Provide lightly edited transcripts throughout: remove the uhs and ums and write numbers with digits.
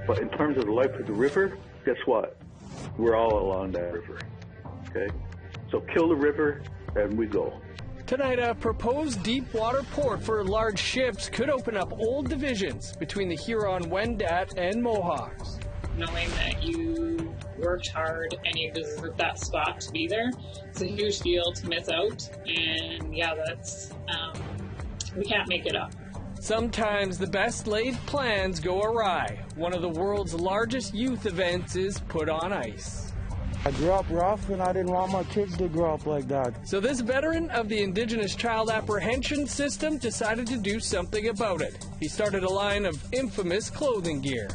But in terms of the life of the river, guess what? We're all along that river, okay? So kill the river, and we go. Tonight, a proposed deep water port for large ships could open up old divisions between the Huron-Wendat and Mohawks. Knowing that you worked hard and you deserve that spot to be there, it's a huge deal to miss out. And yeah, that's, we can't make it up. Sometimes the best laid plans go awry. One of the world's largest youth events is put on ice. I grew up rough and I didn't want my kids to grow up like that. So this veteran of the Indigenous child apprehension system decided to do something about it. He started a line of infamous clothing gear.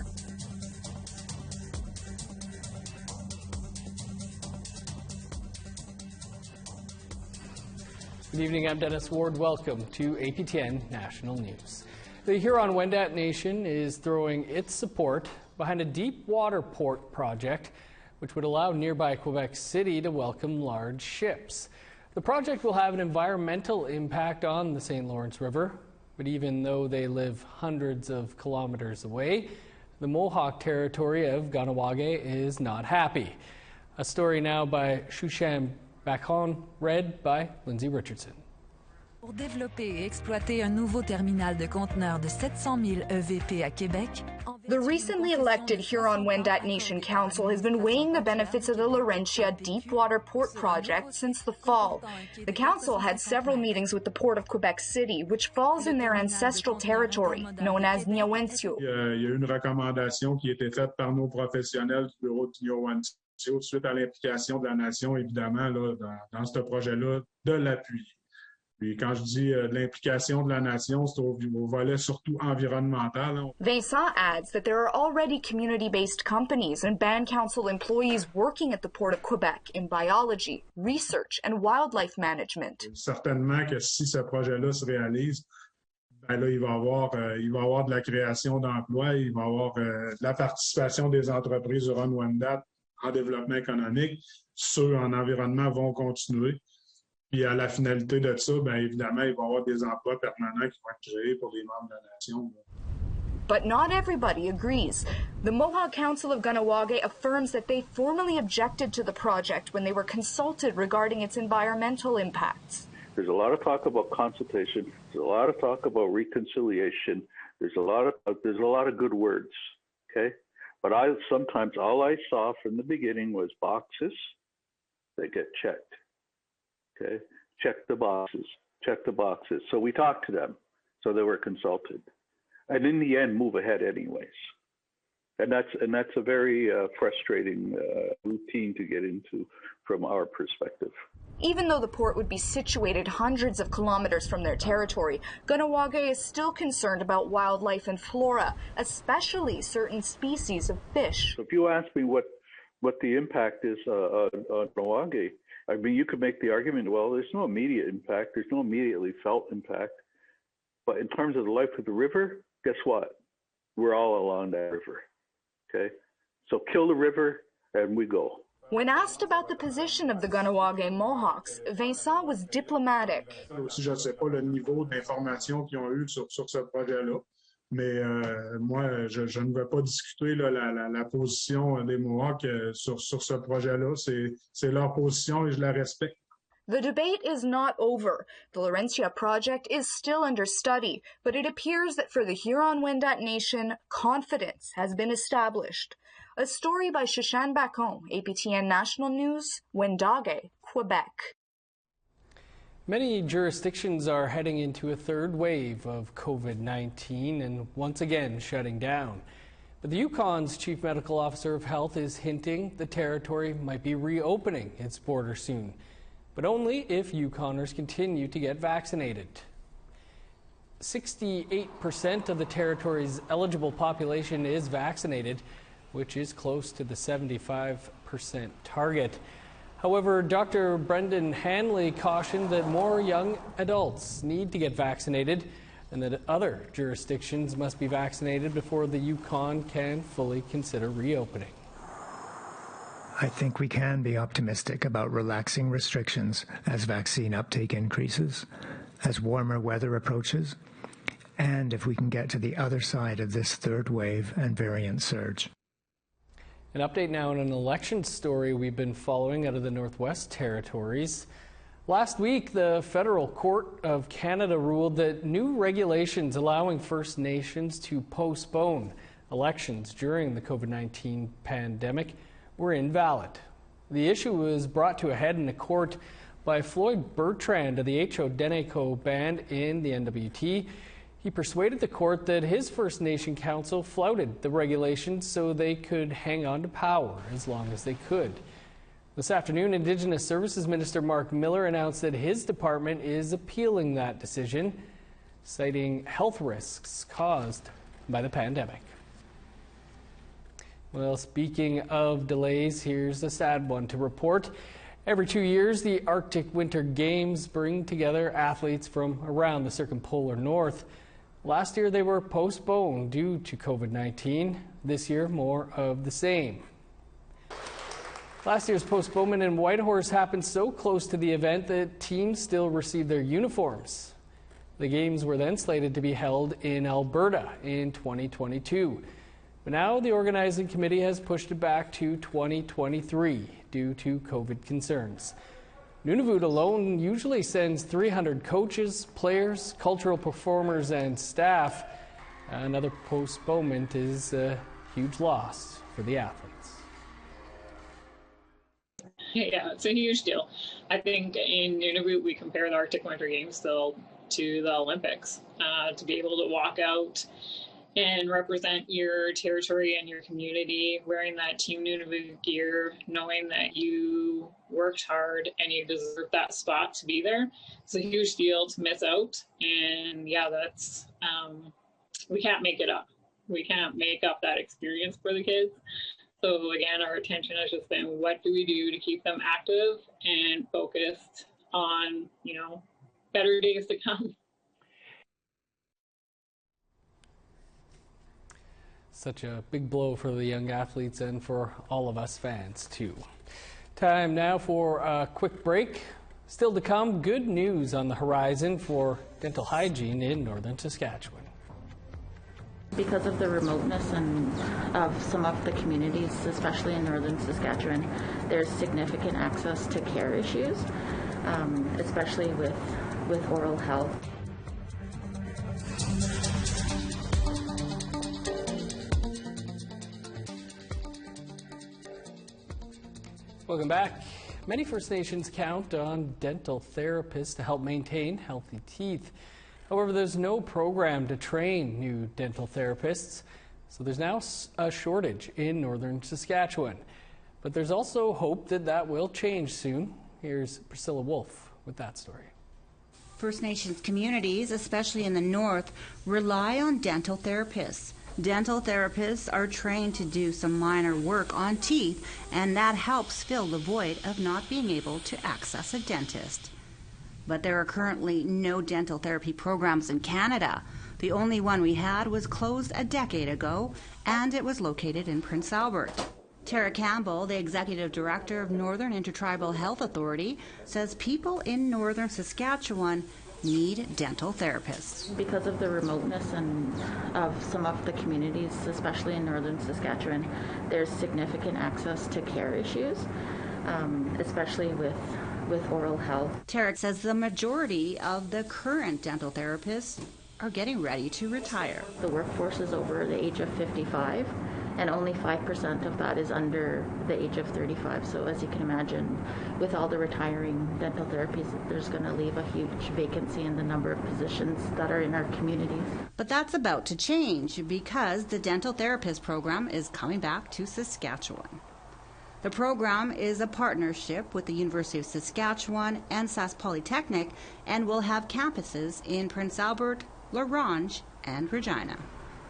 Good evening, I'm Dennis Ward. Welcome to APTN National News. The Huron-Wendat Nation is throwing its support behind a deep water port project which would allow nearby Quebec City to welcome large ships. The project will have an environmental impact on the St. Lawrence River, but even though they live hundreds of kilometers away, the Mohawk territory of Kahnawake is not happy. A story now by Shushan Bacon, read by Lindsay Richardson. Pour développer et exploiter un nouveau terminal de conteneurs de 700 000 EVP à Québec. The recently elected Huron-Wendat Nation Council has been weighing the benefits of the Laurentia Deepwater Port Project since the fall. The council had several meetings with the Port of Quebec City, which falls in their ancestral territory, known as Niawensio. Il y a eu une recommandation qui a été faite par nos professionnels du bureau de Niawensio suite à l'implication de la nation, évidemment, là, dans ce projet-là, de l'appui. Puis quand je dis de l'implication de la nation, c'est au volet surtout environnemental. Vincent adds that there are already community-based companies and band council employees working at the Port of Quebec in biology, research, and wildlife management. Certainement que si ce projet-là se réalise, ben là, il va y avoir de la création d'emplois, il va y avoir de la participation des entreprises Huron-Wendat en développement économique. Ceux en environnement vont continuer. Puis à la finalité de ça, bien évidemment, il va y avoir des emplois permanents qui vont être créés pour les membres de la nation. But not everybody agrees. The Mohawk Council of Kahnawake affirms that they formally objected to the project when they were consulted regarding its environmental impacts. There's a lot of talk about consultation. There's a lot of talk about reconciliation. There's a lot of good words, okay? But sometimes all I saw from the beginning was boxes that get checked. Okay, check the boxes. So we talked to them, so they were consulted, and in the end, move ahead anyways. And that's a very frustrating routine to get into from our perspective. Even though the port would be situated hundreds of kilometers from their territory, Kahnawake is still concerned about wildlife and flora, especially certain species of fish. So if you ask me what the impact is on Kahnawake, I mean, you could make the argument, well, there's no immediate impact, there's no immediately felt impact, but in terms of the life of the river, guess what? We're all along that river, okay? So kill the river, and we go. When asked about the position of the Kahnawake Mohawks, Vincent was diplomatic. Aussi, je ne sais pas le niveau d'information qu'ils ont eu sur ce projet-là, mais moi, je ne vais pas discuter là, la position des Mohawks sur ce projet-là. C'est leur position et je la respecte. The debate is not over. The Laurentia project is still under study, but it appears that for the Huron-Wendat Nation, confidence has been established. A story by Shushan Bacon, APTN National News, Wendat, Quebec. Many jurisdictions are heading into a third wave of COVID-19 and once again shutting down. But the Yukon's Chief Medical Officer of Health is hinting the territory might be reopening its border soon, but only if Yukoners continue to get vaccinated. 68% of the territory's eligible population is vaccinated, which is close to the 75% target. However, Dr. Brendan Hanley cautioned that more young adults need to get vaccinated and that other jurisdictions must be vaccinated before the Yukon can fully consider reopening. I think we can be optimistic about relaxing restrictions as vaccine uptake increases, as warmer weather approaches, and if we can get to the other side of this third wave and variant surge. An update now on an election story we've been following out of the Northwest Territories. Last week, the Federal Court of Canada ruled that new regulations allowing First Nations to postpone elections during the COVID-19 pandemic were invalid. The issue was brought to a head in a court by Floyd Bertrand of the Haudenosaunee Band in the NWT. He persuaded the court that his First Nation council flouted the regulations so they could hang on to power as long as they could. This afternoon, Indigenous Services Minister Mark Miller announced that his department is appealing that decision, citing health risks caused by the pandemic. Well, speaking of delays, here's a sad one to report. Every 2 years, the Arctic Winter Games bring together athletes from around the circumpolar north. Last year, they were postponed due to COVID-19. This year, more of the same. Last year's postponement in Whitehorse happened so close to the event that teams still received their uniforms. The games were then slated to be held in Alberta in 2022. But now the organizing committee has pushed it back to 2023 due to COVID concerns. Nunavut alone usually sends 300 coaches, players, cultural performers, and staff. Another postponement is a huge loss for the athletes. Yeah, it's a huge deal. I think in Nunavut we compare the Arctic Winter Games still to the Olympics. To be able to walk out and represent your territory and your community wearing that Team Nunavut gear, knowing that you worked hard and you deserve that spot to be there. It's a huge deal to miss out. And yeah, that's, we can't make it up. We can't make up that experience for the kids. So again, our attention has just been, what do we do to keep them active and focused on, you know, better days to come? Such a big blow for the young athletes and for all of us fans, too. Time now for a quick break. Still to come, good news on the horizon for dental hygiene in northern Saskatchewan. Because of the remoteness and of some of the communities, especially in northern Saskatchewan, there's significant access to care issues, especially with oral health. Welcome back. Many First Nations count on dental therapists to help maintain healthy teeth. However, there's no program to train new dental therapists, so there's now a shortage in northern Saskatchewan. But there's also hope that that will change soon. Here's Priscilla Wolf with that story. First Nations communities, especially in the north, rely on dental therapists. Dental therapists are trained to do some minor work on teeth, and that helps fill the void of not being able to access a dentist. But there are currently no dental therapy programs in Canada. The only one we had was closed a decade ago, and it was located in Prince Albert. Tara Campbell, the executive director of Northern Intertribal Health Authority, says people in northern Saskatchewan need dental therapists. Because of the remoteness and of some of the communities, especially in northern Saskatchewan, there's significant access to care issues, especially with oral health. Tarek says the majority of the current dental therapists are getting ready to retire. The workforce is over the age of 55, and only 5% of that is under the age of 35. So as you can imagine, with all the retiring dental therapies, there's going to leave a huge vacancy in the number of positions that are in our communities. But that's about to change because the dental therapist program is coming back to Saskatchewan. The program is a partnership with the University of Saskatchewan and Sask Polytechnic and will have campuses in Prince Albert, La Ronge, and Regina.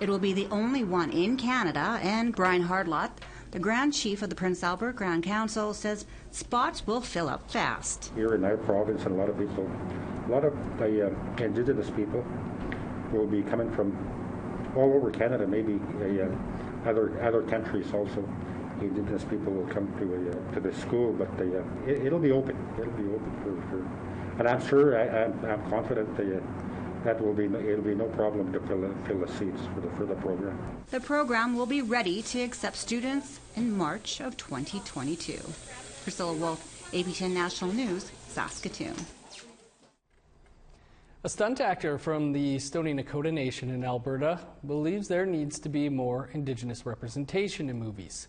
It will be the only one in Canada, and Brian Hardlott, the Grand Chief of the Prince Albert Grand Council, says spots will fill up fast. Here in our province, and a lot of the Indigenous people will be coming from all over Canada, maybe other countries also. Indigenous people will come to the school, but it'll be open. It'll be open for and I'm sure, I'm confident it'll be no problem to fill the seats for the program. The program will be ready to accept students in March of 2022. Priscilla Wolf, APTN National News, Saskatoon. A stunt actor from the Stoney Nakoda Nation in Alberta believes there needs to be more Indigenous representation in movies.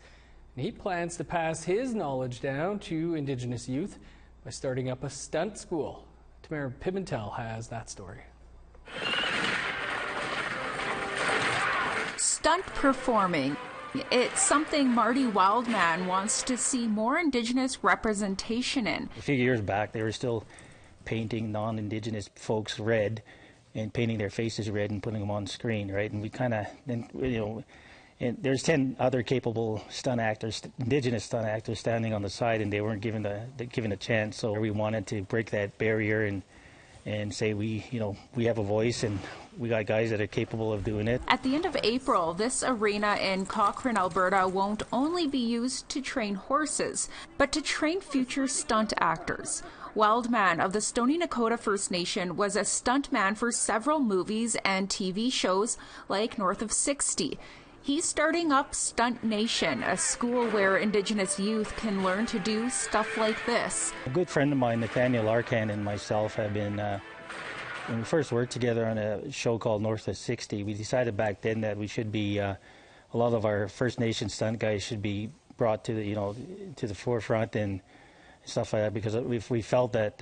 And he plans to pass his knowledge down to Indigenous youth by starting up a stunt school. Tamara Pimentel has that story. Stunt performing. It's something Marty Wildman wants to see more Indigenous representation in. A few years back, they were still painting non-Indigenous folks red and painting their faces red and putting them on screen, right? And we kind of, and there's 10 other capable stunt actors, Indigenous stunt actors standing on the side, and they weren't given a chance. So we wanted to break that barrier and say we have a voice and we got guys that are capable of doing it. At the end of April, this arena in Cochrane, Alberta won't only be used to train horses, but to train future stunt actors. Wildman of the Stoney Nakoda First Nation was a stuntman for several movies and TV shows like North of 60. He's starting up Stunt Nation, a school where Indigenous youth can learn to do stuff like this. A good friend of mine, Nathaniel Arcan, and myself have been, when we first worked together on a show called North of 60, we decided back then that we should be, a lot of our First Nation stunt guys should be brought to the forefront and stuff like that, because we felt that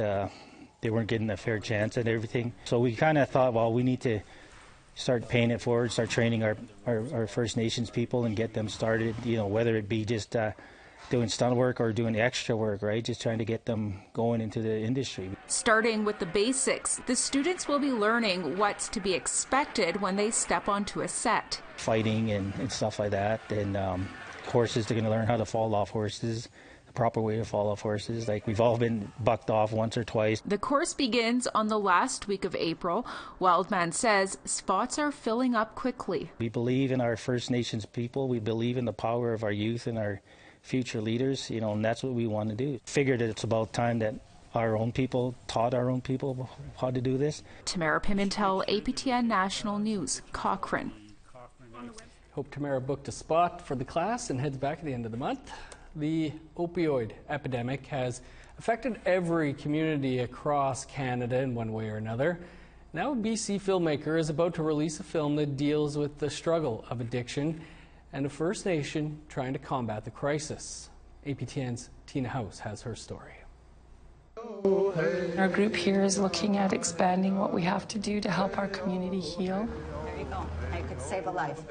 they weren't getting a fair chance at everything. So we kind of thought, well, we need to start paying it forward, start training our First Nations people and get them started, whether it be just doing stunt work or doing extra work, right? Just trying to get them going into the industry. Starting with the basics, the students will be learning what's to be expected when they step onto a set. Fighting and stuff like that, and horses, they're going to learn how to fall off horses, the proper way to fall off horses. Like, we've all been bucked off once or twice. The course begins on the last week of April. Wildman says spots are filling up quickly. We believe in our First Nations people. We believe in the power of our youth and our future leaders, and that's what we want to do. Figured that it's about time that our own people taught our own people how to do this. Tamara Pimentel, APTN National News, Cochrane. Hope Tamara booked a spot for the class and heads back at the end of the month. The opioid epidemic has affected every community across Canada in one way or another. Now a BC filmmaker is about to release a film that deals with the struggle of addiction and a First Nation trying to combat the crisis. APTN's Tina House has her story. Our group here is looking at expanding what we have to do to help our community heal. There you go. I could save a life.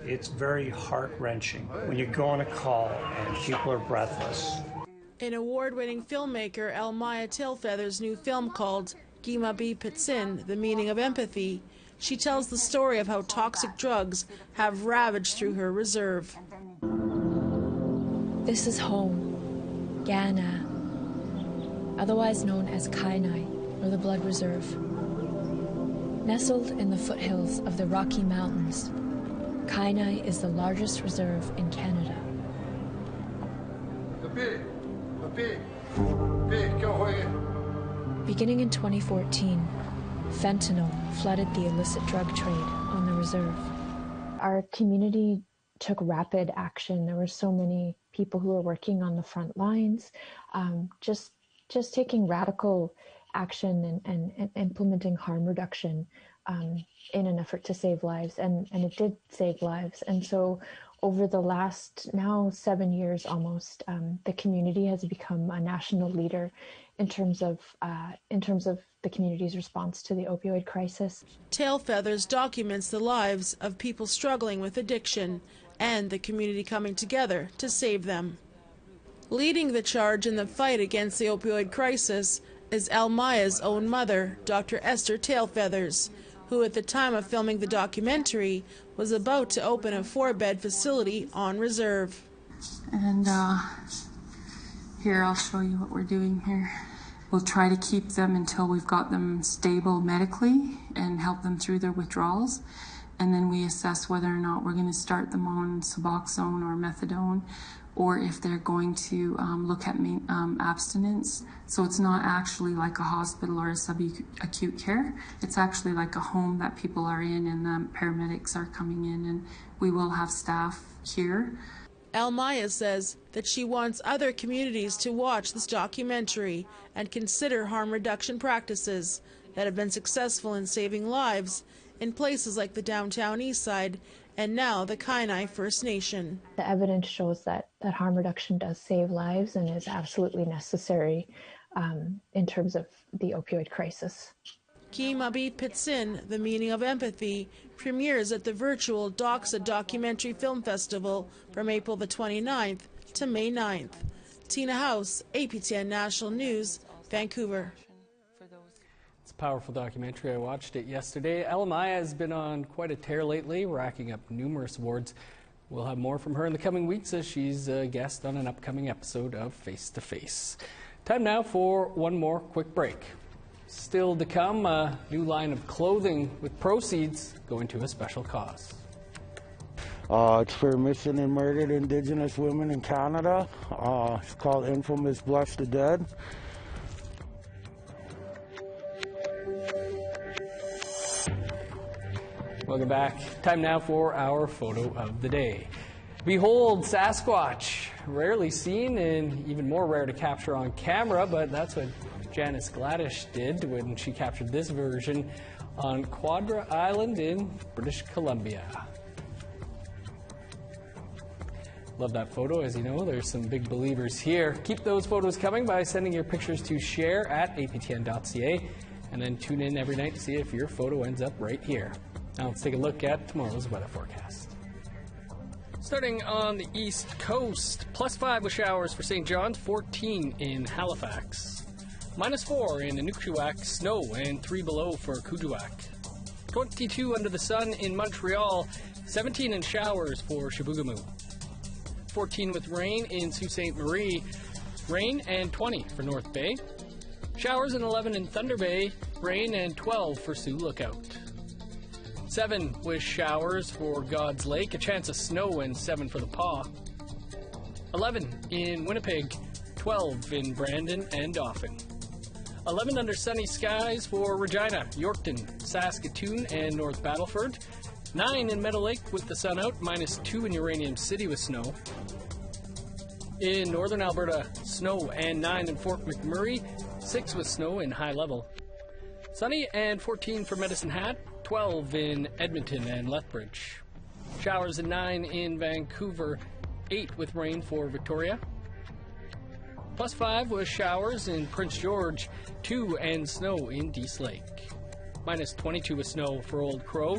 It's very heart-wrenching when you go on a call and people are breathless. An award-winning filmmaker, Elmaya Tailfeather's new film called Gima B. Pitsin, The Meaning of Empathy, she tells the story of how toxic drugs have ravaged through her reserve. This is home, Ghana, otherwise known as Kainai, or the Blood Reserve. Nestled in the foothills of the Rocky Mountains, Kainai is the largest reserve in Canada. Beginning in 2014, fentanyl flooded the illicit drug trade on the reserve. Our community took rapid action. There were so many people who were working on the front lines, just taking radical action and implementing harm reduction in an effort to save lives, and it did save lives. And so over the last now 7 years almost, the community has become a national leader in terms of the community's response to the opioid crisis. Tailfeathers documents the lives of people struggling with addiction and the community coming together to save them. Leading the charge in the fight against the opioid crisis is Elmaya's own mother, Dr. Esther Tailfeathers, who at the time of filming the documentary was about to open a 4-bed facility on reserve. And here, I'll show you what we're doing here. We'll try to keep them until we've got them stable medically and help them through their withdrawals. and then we assess whether or not we're going to start them on Suboxone or methadone, or if they're going to look at abstinence. So it's not actually like a hospital or a subacute care. It's actually like a home that people are in, and the paramedics are coming in, and we will have staff here. Elmaya says that she wants other communities to watch this documentary and consider harm reduction practices that have been successful in saving lives in places like the downtown Eastside and now the Kainai First Nation. The evidence shows that harm reduction does save lives and is absolutely necessary in terms of the opioid crisis. Kimabit Pitsin, The Meaning of Empathy, premieres at the virtual Doxa Documentary Film Festival from April the 29th to May 9th. Tina House, APTN National News, Vancouver. It's a powerful documentary. I watched it yesterday. Elmaya has been on quite a tear lately, racking up numerous awards. We'll have more from her in the coming weeks as she's a guest on an upcoming episode of Face to Face. Time now for one more quick break. Still to come, a new line of clothing with proceeds going to a special cause. It's for missing and murdered Indigenous women in Canada. It's called Infamous Bless the Dead. Welcome back. Time now for our photo of the day. Behold Sasquatch. Rarely seen and even more rare to capture on camera, but that's what Janice Gladish did when she captured this version on Quadra Island in British Columbia. Love that photo. As you know, there's some big believers here. Keep those photos coming by sending your pictures to share@aptn.ca and then tune in every night to see if your photo ends up right here. Now let's take a look at tomorrow's weather forecast. Starting on the east coast, +5 with showers for St. John's, 14 in Halifax. -4 in Inukjuak, snow, and 3 below for Kuujjuaq. 22 under the sun in Montreal, 17 in showers for Chibougamau. 14 with rain in Sault Ste. Marie, rain, and 20 for North Bay. Showers and 11 in Thunder Bay, rain, and 12 for Sioux Lookout. 7 with showers for God's Lake, a chance of snow, and 7 for the Paw. 11 in Winnipeg, 12 in Brandon and Dauphin. 11 under sunny skies for Regina, Yorkton, Saskatoon, and North Battleford. 9 in Meadow Lake with the sun out, -2 in Uranium City with snow. In northern Alberta, snow, and 9 in Fort McMurray, 6 with snow in high level. Sunny and 14 for Medicine Hat, 12 in Edmonton and Lethbridge. Showers and 9 in Vancouver, 8 with rain for Victoria. +5 with showers in Prince George, 2 and snow in Dease Lake. -22 with snow for Old Crow,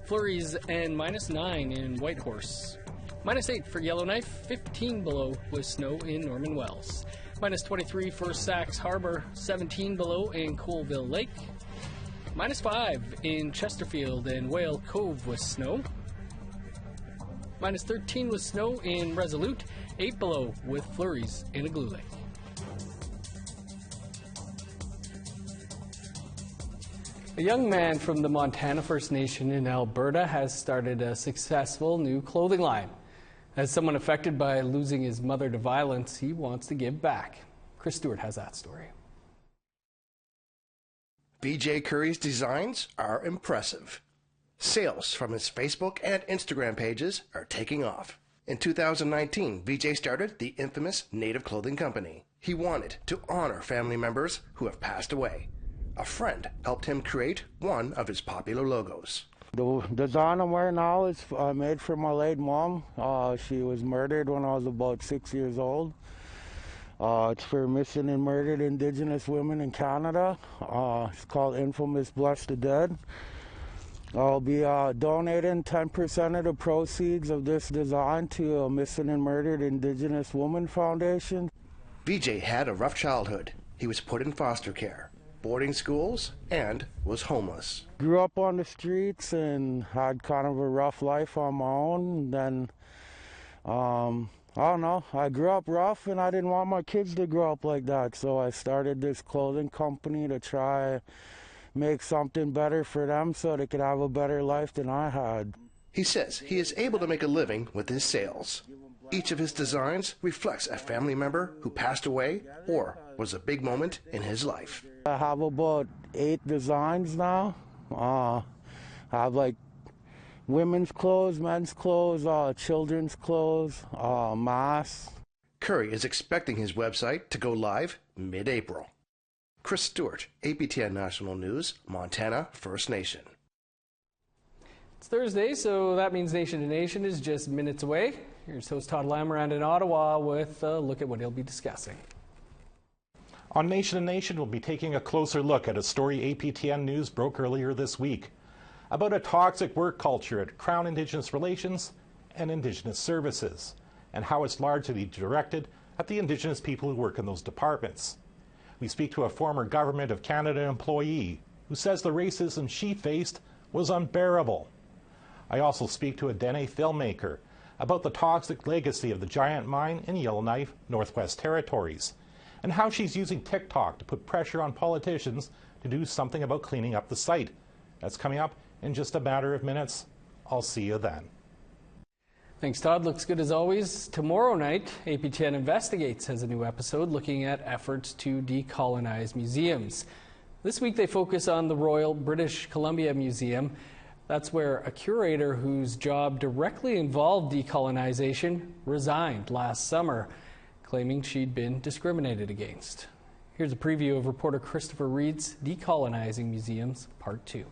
flurries, and -9 in Whitehorse. -8 for Yellowknife, 15 below with snow in Norman Wells. -23 for Sax Harbor, 17 below in Colville Lake. -5 in Chesterfield and Whale Cove with snow. -13 with snow in Resolute, 8 below with flurries in Igloo Lake. A young man from the Montana First Nation in Alberta has started a successful new clothing line. As someone affected by losing his mother to violence, he wants to give back. Chris Stewart has that story. BJ Curry's designs are impressive. Sales from his Facebook and Instagram pages are taking off. In 2019, VJ started the infamous Native Clothing Company. He wanted to honor family members who have passed away. A friend helped him create one of his popular logos. The design I'm wearing now is made for my late mom. She was murdered when I was about 6 years old. It's for missing and murdered Indigenous women in Canada. It's called Infamous Bless the Dead. I'll be donating 10% of the proceeds of this design to a Missing and Murdered Indigenous Woman Foundation. VJ had a rough childhood. He was put in foster care, boarding schools, and was homeless. Grew up on the streets and had kind of a rough life on my own. Then, I don't know, I grew up rough and I didn't want my kids to grow up like that. So I started this clothing company to try make something better for them so they could have a better life than I had. He says he is able to make a living with his sales. Each of his designs reflects a family member who passed away or was a big moment in his life. I have about 8 designs now. I have like women's clothes, men's clothes, children's clothes, masks. Curry is expecting his website to go live mid-April. Chris Stewart, APTN National News, Montana First Nation. It's Thursday, so that means Nation to Nation is just minutes away. Here's host Todd Lamarand in Ottawa with a look at what he'll be discussing. On Nation to Nation, we'll be taking a closer look at a story APTN News broke earlier this week about a toxic work culture at Crown Indigenous Relations and Indigenous Services, and how it's largely directed at the Indigenous people who work in those departments. We speak to a former Government of Canada employee who says the racism she faced was unbearable. I also speak to a Dene filmmaker about the toxic legacy of the giant mine in Yellowknife, Northwest Territories, and how she's using TikTok to put pressure on politicians to do something about cleaning up the site. That's coming up in just a matter of minutes. I'll see you then. Thanks, Todd. Looks good as always. Tomorrow night, APTN Investigates has a new episode looking at efforts to decolonize museums. This week they focus on the Royal British Columbia Museum. That's where a curator whose job directly involved decolonization resigned last summer, claiming she'd been discriminated against. Here's a preview of reporter Christopher Reed's Decolonizing Museums Part 2.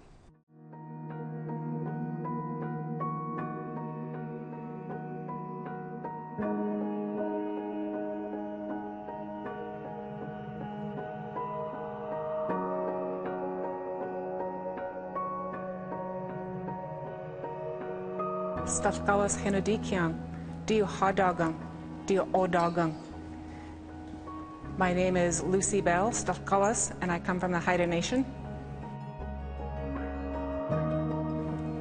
Stafkawas Henodikian, Dio Hadagang, Dio Odagang. My name is Lucy Bell Stafkawas, and I come from the Haida Nation.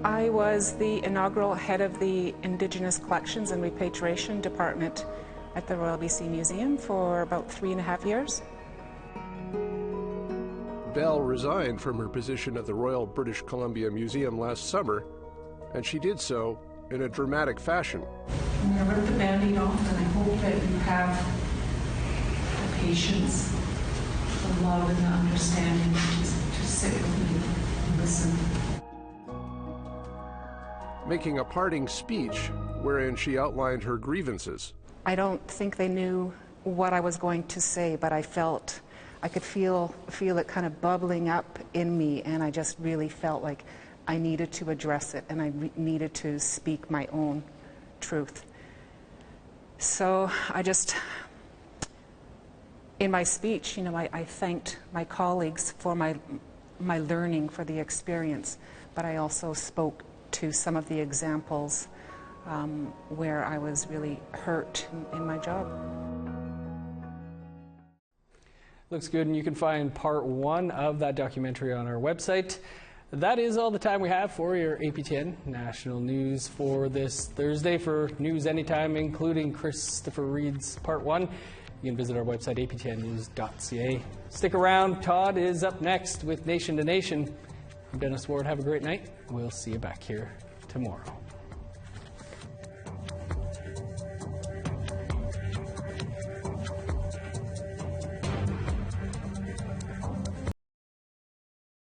I was the inaugural head of the Indigenous Collections and Repatriation Department at the Royal BC Museum for about 3.5 years. Bell resigned from her position at the Royal British Columbia Museum last summer, and she did so in a dramatic fashion. I'm going to rip the Band-Aid off, and I hope that you have the patience, the love, and the understanding to sit with me and listen. Making a parting speech wherein she outlined her grievances. I don't think they knew what I was going to say, but I could feel it kind of bubbling up in me, and I just really felt like I needed to address it, and I needed to speak my own truth. So in my speech, I thanked my colleagues for my learning, for the experience, but I also spoke to some of the examples where I was really hurt in my job. Looks good, and you can find part 1 of that documentary on our website. That is all the time we have for your APTN National News for this Thursday. For news anytime, including Christopher Reed's Part 1, you can visit our website, aptnnews.ca. Stick around. Todd is up next with Nation to Nation. I'm Dennis Ward. Have a great night. We'll see you back here tomorrow.